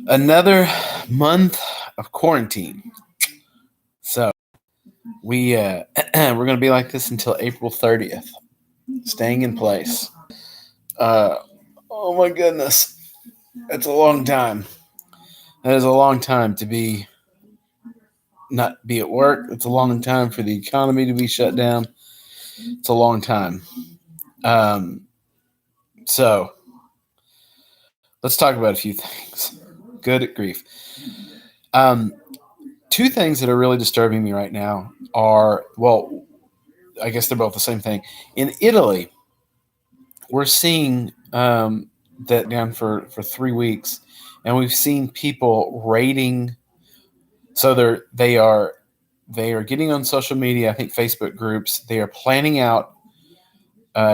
Another month of quarantine. So we're gonna be like this until April 30th, staying in place. Uh, oh my goodness, it's a long time. That is a long time to be not be at work. It's a long time for the economy to be shut down. It's a long time. Um, so let's talk about a few things. Good grief. Um, Two things that are really disturbing me right now are, well, I guess they're both the same thing. In Italy, we're seeing that down for 3 weeks, and we've seen people raiding. So they are getting on social media. I think Facebook groups. They are planning out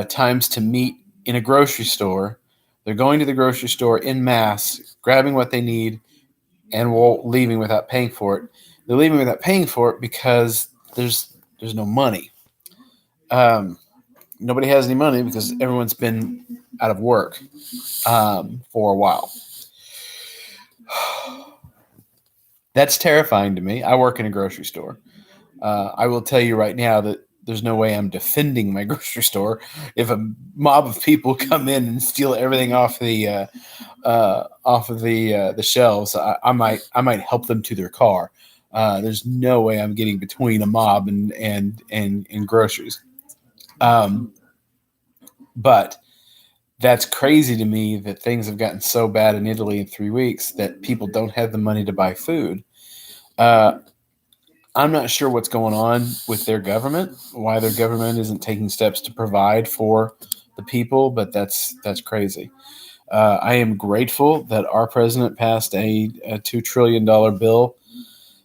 times to meet in a grocery store. They're going to the grocery store in mass, grabbing what they need, and leaving without paying for it. They're leaving without paying for it because there's no money. Um, Nobody has any money because everyone's been out of work for a while. That's terrifying to me. I work in a grocery store. I will tell you right now that there's no way I'm defending my grocery store. If a mob of people come in and steal everything off of the shelves, I might help them to their car. There's no way I'm getting between a mob and groceries. But that's crazy to me that things have gotten so bad in Italy in 3 weeks that people don't have the money to buy food. Uh, I'm not sure what's going on with their government, why their government isn't taking steps to provide for the people, but that's crazy. I am grateful that our president passed a $2 trillion bill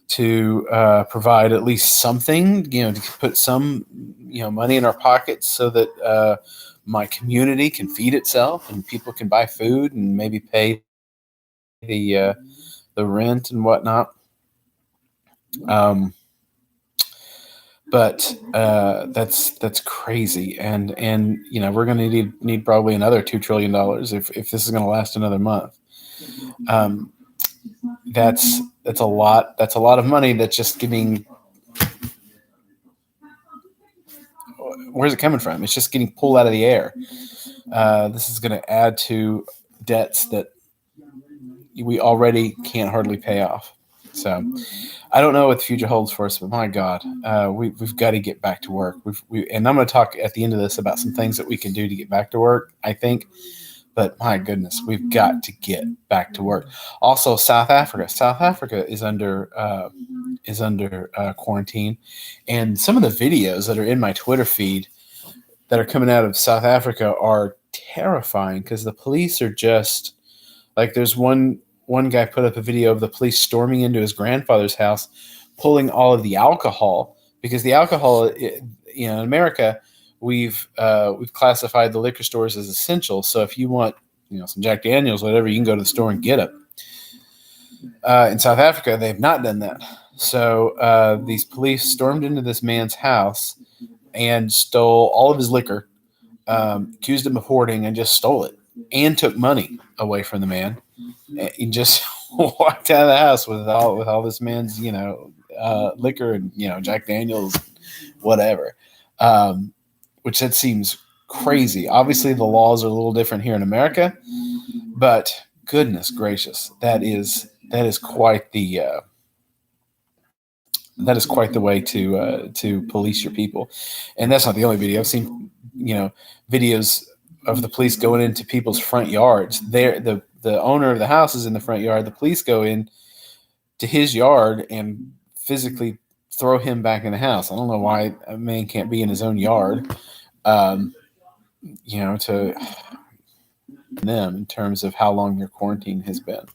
to provide at least something, to put some, money in our pockets so that my community can feed itself and people can buy food and maybe pay the rent and whatnot. Um, but that's crazy, and we're going to need probably another $2 trillion if this is going to last another month. Um, that's a lot. That's a lot of money. That's just getting. Where's it coming from? It's just getting pulled out of the air. This is going to add to debts that we already can't hardly pay off. So I don't know what the future holds for us, but my God, we've got to get back to work. And I'm going to talk at the end of this about some things that we can do to get back to work, I think. But my goodness, we've got to get back to work. Also, South Africa. South Africa is under quarantine, and some of the videos that are in my Twitter feed that are coming out of South Africa are terrifying because the police are just like, there's one guy put up a video of the police storming into his grandfather's house, pulling all of the alcohol, because the alcohol, in America, we've classified the liquor stores as essential. So if you want, some Jack Daniels, whatever, you can go to the store and get it. In South Africa, they've not done that. So these police stormed into this man's house and stole all of his liquor, accused him of hoarding, and just stole it, and took money away from the man. He just walked out of the house with all this man's liquor and Jack Daniels, whatever. Which that seems crazy. Obviously, the laws are a little different here in America, but goodness gracious, that is quite the way to police your people. And that's not the only video. I've seen videos of the police going into people's front yards. The owner of the house is in the front yard. The police go in to his yard and physically throw him back in the house. I don't know why a man can't be in his own yard. To them in terms of how long your quarantine has been.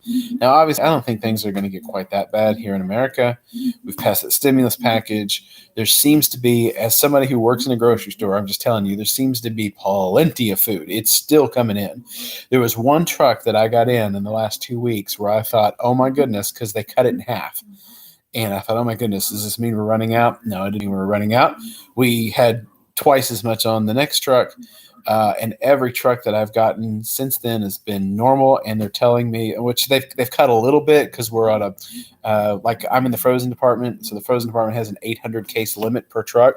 Now, obviously, I don't think things are going to get quite that bad here in America. We've passed the stimulus package. There seems to be, as somebody who works in a grocery store, I'm just telling you, there seems to be plenty of food. It's still coming in. There was one truck that I got in the last 2 weeks where I thought, oh my goodness, because they cut it in half. And I thought, oh my goodness, does this mean we're running out? No, it didn't mean we're running out. We had twice as much on the next truck. And every truck that I've gotten since then has been normal. And they're telling me, which they've cut a little bit because we're on like I'm in the frozen department. So the frozen department has an 800 case limit per truck.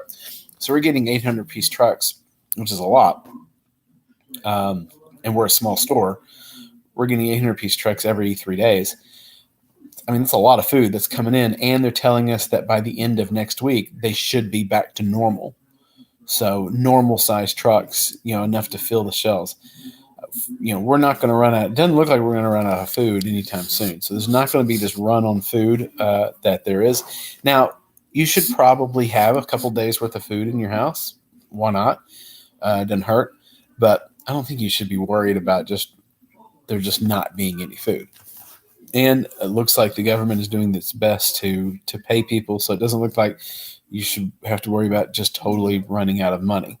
So we're getting 800 piece trucks, which is a lot. And we're a small store. We're getting 800 piece trucks every 3 days. I mean, it's a lot of food that's coming in, and they're telling us that by the end of next week, they should be back to normal. So normal size trucks, enough to fill the shelves. We're not going to run out. It doesn't look like we're going to run out of food anytime soon. So there's not going to be this run on food that there is. Now, you should probably have a couple days worth of food in your house. Why not? It doesn't hurt. But I don't think you should be worried about there just not being any food. And it looks like the government is doing its best to pay people, so it doesn't look like you should have to worry about just totally running out of money.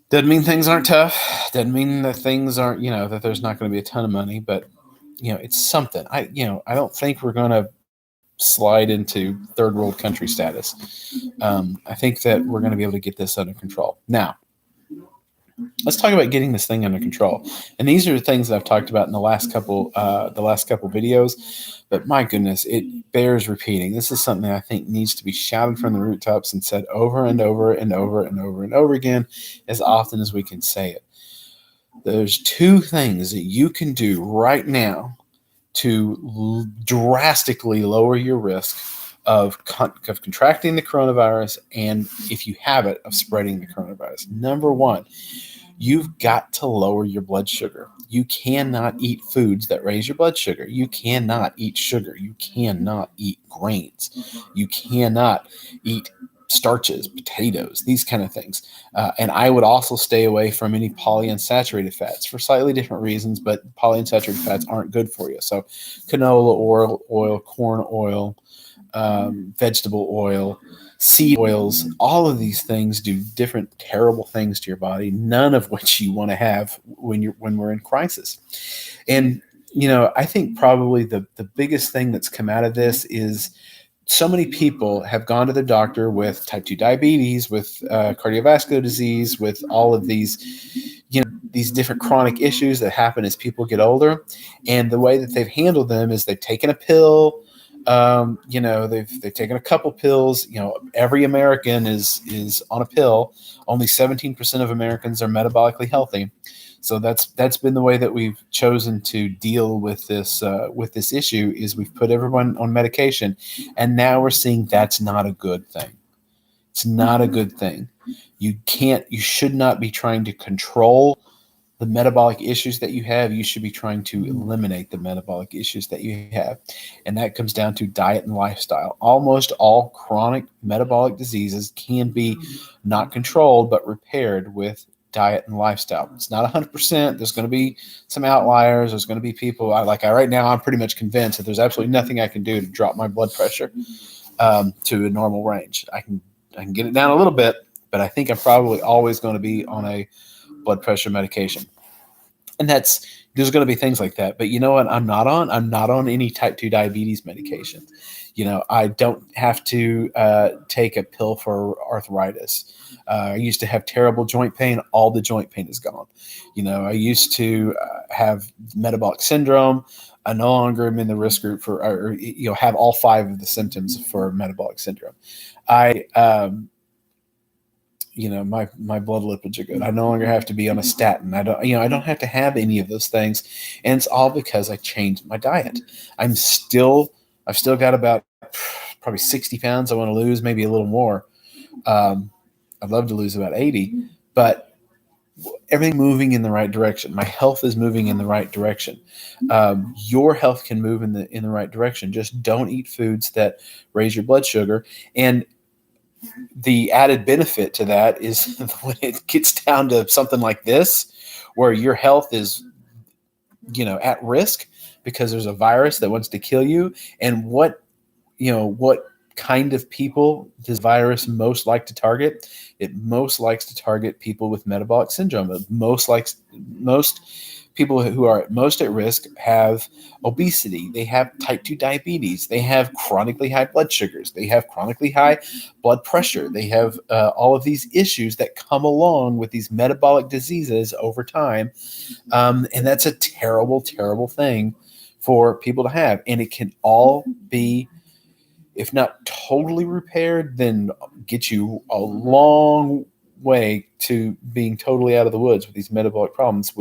Doesn't mean things aren't tough. Doesn't mean that things aren't, that there's not going to be a ton of money, but it's something. I don't think we're going to slide into third world country status. I think that we're going to be able to get this under control. Now, let's talk about getting this thing under control. And these are the things that I've talked about in the last couple videos. But my goodness, it bears repeating. This is something that I think needs to be shouted from the rooftops and said over and over and over and over and over again as often as we can say it. There's two things that you can do right now to drastically lower your risk of contracting the coronavirus, and if you have it, of spreading the coronavirus. Number one, you've got to lower your blood sugar. You cannot eat foods that raise your blood sugar. You cannot eat sugar. You cannot eat grains. You cannot eat starches, potatoes, these kind of things. And I would also stay away from any polyunsaturated fats for slightly different reasons, but polyunsaturated fats aren't good for you. So canola oil, corn oil, vegetable oil, seed oils, all of these things do different terrible things to your body, none of which you want to have when we're in crisis. And I think probably the biggest thing that's come out of this is so many people have gone to the doctor with type 2 diabetes, with cardiovascular disease, with all of these these different chronic issues that happen as people get older. And the way that they've handled them is they've taken a pill. They've taken a couple pills. Every American is on a pill. Only 17% of Americans are metabolically healthy. So that's been the way that we've chosen to deal with this issue, is we've put everyone on medication, and now we're seeing that's not a good thing. It's not a good thing. You should not be trying to control the metabolic issues that you have. You should be trying to eliminate the metabolic issues that you have. And that comes down to diet and lifestyle. Almost all chronic metabolic diseases can be not controlled, but repaired with diet and lifestyle. It's not 100%. There's going to be some outliers. There's going to be people right now, I'm pretty much convinced that there's absolutely nothing I can do to drop my blood pressure to a normal range. I can get it down a little bit, but I think I'm probably always going to be on a blood pressure medication. And there's going to be things like that. But you know what I'm not on any type 2 diabetes medication. I don't have to take a pill for arthritis. I used to have terrible joint pain. All the joint pain is gone. I used to have metabolic syndrome. I no longer am in the risk group for, have all 5 of the symptoms for metabolic syndrome. My blood lipids are good. I no longer have to be on a statin. I don't have to have any of those things. And it's all because I changed my diet. I've still got about probably 60 pounds I want to lose, maybe a little more. I'd love to lose about 80, but everything moving in the right direction. My health is moving in the right direction. Your health can move in the right direction. Just don't eat foods that raise your blood sugar. And the added benefit to that is when it gets down to something like this, where your health is, at risk because there's a virus that wants to kill you. And what kind of people does virus most like to target? It most likes to target people with metabolic syndrome. Most People who are most at risk have obesity, they have type 2 diabetes, they have chronically high blood sugars, they have chronically high blood pressure, they have all of these issues that come along with these metabolic diseases over time. And that's a terrible, terrible thing for people to have. And it can all be, if not totally repaired, then get you a long way to being totally out of the woods with these metabolic problems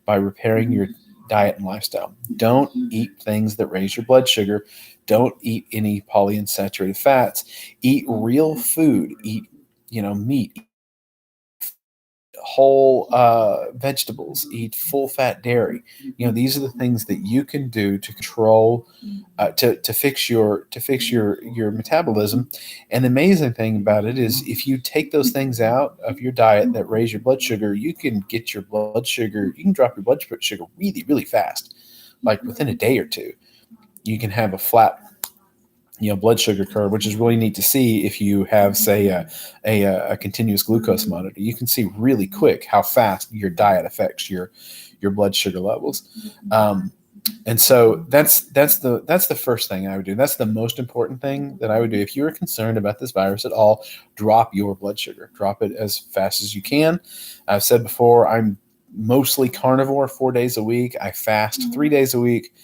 by repairing your diet and lifestyle. Don't eat things that raise your blood sugar. Don't eat any polyunsaturated fats. Eat real food. Eat, meat, whole vegetables, eat full fat dairy. These are the things that you can do to control, to fix your metabolism. And the amazing thing about it is, if you take those things out of your diet that raise your blood sugar, you can drop your blood sugar really, really fast. Like within a day or two, you can have a flat blood sugar curve, which is really neat to see. If you have, say, a continuous glucose monitor, you can see really quick how fast your diet affects your blood sugar levels. And so that's the first thing I would do. That's the most important thing that I would do. If you're concerned about this virus at all, drop your blood sugar. Drop it as fast as you can. I've said before, I'm mostly carnivore 4 days a week. I fast 3 days a week.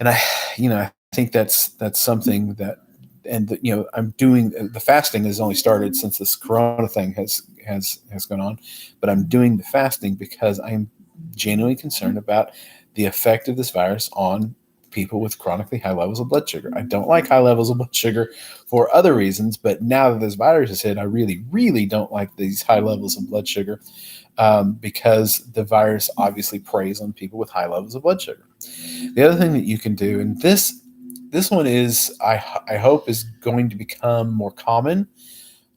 And I think that's something that, and I'm doing, the fasting has only started since this Corona thing has gone on, but I'm doing the fasting because I'm genuinely concerned about the effect of this virus on people with chronically high levels of blood sugar. I don't like high levels of blood sugar for other reasons, but now that this virus has hit, I really, really don't like these high levels of blood sugar, because the virus obviously preys on people with high levels of blood sugar. The other thing that you can do, and this one is, I hope, is going to become more common.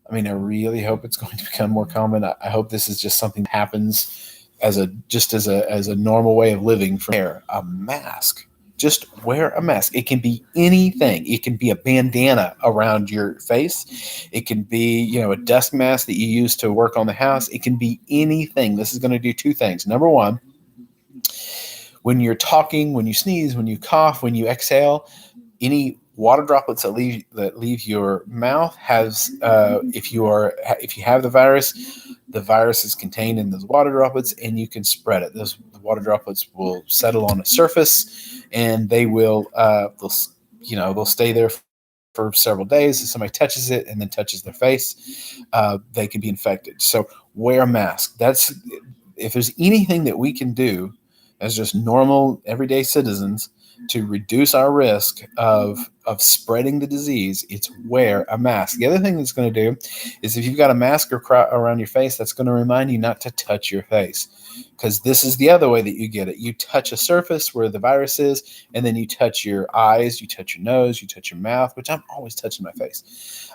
I mean, I really hope it's going to become more common. I hope this is just something that happens as a normal way of living. Wear a mask. Just wear a mask. It can be anything. It can be a bandana around your face. It can be, a dust mask that you use to work on the house. It can be anything. This is going to do two things. Number one, when you're talking, when you sneeze, when you cough, when you exhale, any water droplets that leave your mouth has, if you have the virus is contained in those water droplets, and you can spread it. Those water droplets will settle on a surface, and they will they'll stay there for several days. If somebody touches it and then touches their face, they can be infected. So wear a mask. If there's anything that we can do as just normal everyday citizens to reduce our risk of spreading the disease, it's wear a mask. The other thing that's going to do is, if you've got a mask around your face, that's going to remind you not to touch your face, because this is the other way that you get it. You touch a surface where the virus is, and then you touch your eyes, you touch your nose, you touch your mouth, which I'm always touching my face.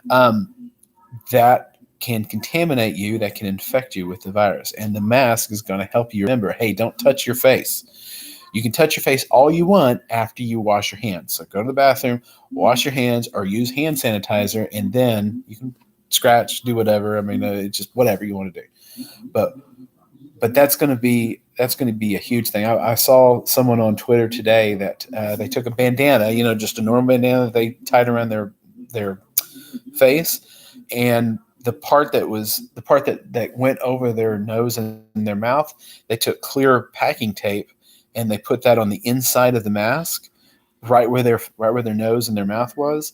That can contaminate you, that can infect you with the virus. And the mask is going to help you remember, hey, don't touch your face. You can touch your face all you want after you wash your hands. So go to the bathroom, wash your hands, or use hand sanitizer, and then you can scratch, do whatever. I mean, it's just whatever you want to do. But that's going to be a huge thing. I saw someone on Twitter today that they took a bandana, just a normal bandana that they tied around their face, and the part that went over their nose and their mouth, they took clear packing tape and they put that on the inside of the mask, right where their nose and their mouth was.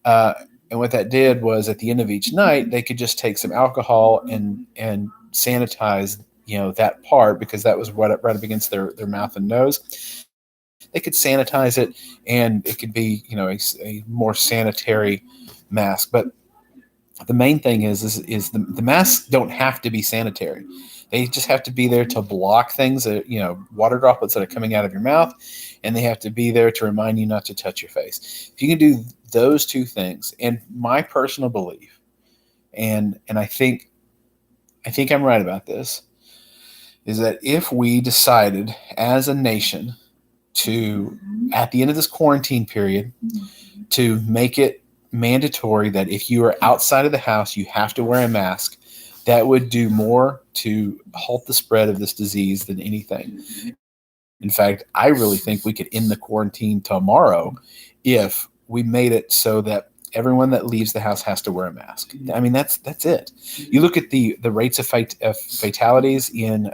And what that did was, at the end of each night, they could just take some alcohol and sanitize, that part, because that was right up against their mouth and nose. They could sanitize it, and it could be, a more sanitary mask. But the main thing is the masks don't have to be sanitary. They just have to be there to block things, water droplets that are coming out of your mouth, and they have to be there to remind you not to touch your face. If you can do those two things, and my personal belief, and I think I'm right about this, is that if we decided as a nation to, at the end of this quarantine period, to make it mandatory that if you are outside of the house, you have to wear a mask, that would do more to halt the spread of this disease than anything. In fact, I really think we could end the quarantine tomorrow if we made it so that everyone that leaves the house has to wear a mask. I mean, that's it. You look at the rates of fatalities in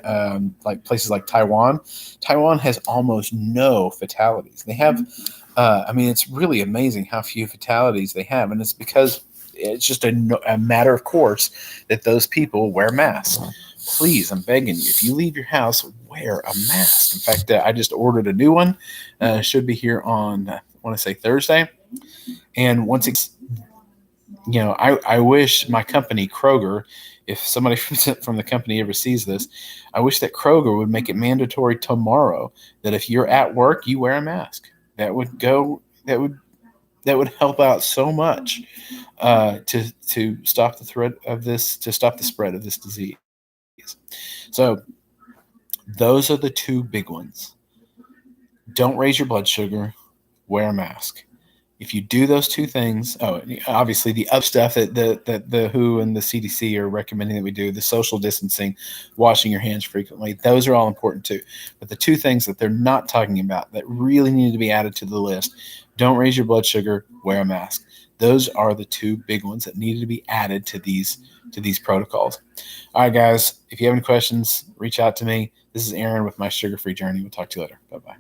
like places like Taiwan. Taiwan has almost no fatalities. They have, I mean, it's really amazing how few fatalities they have, and it's because it's just a matter of course that those people wear masks. Please, I'm begging you, if you leave your house, wear a mask. In fact, I just ordered a new one. Should be here on, I want to say Thursday. And once it's, I wish my company, Kroger, if somebody from the company ever sees this, I wish that Kroger would make it mandatory tomorrow that if you're at work, you wear a mask. That would help out so much to stop the threat of this, to stop the spread of this disease. So those are the two big ones. Don't raise your blood sugar, wear a mask. If you do those two things, obviously the other stuff that the WHO and the CDC are recommending that we do, the social distancing, washing your hands frequently, those are all important too. But the two things that they're not talking about that really need to be added to the list: don't raise your blood sugar, wear a mask. Those are the two big ones that needed to be added to these protocols. All right, guys, if you have any questions, reach out to me. This is Aaron with My Sugar Free Journey. We'll talk to you later. Bye-bye.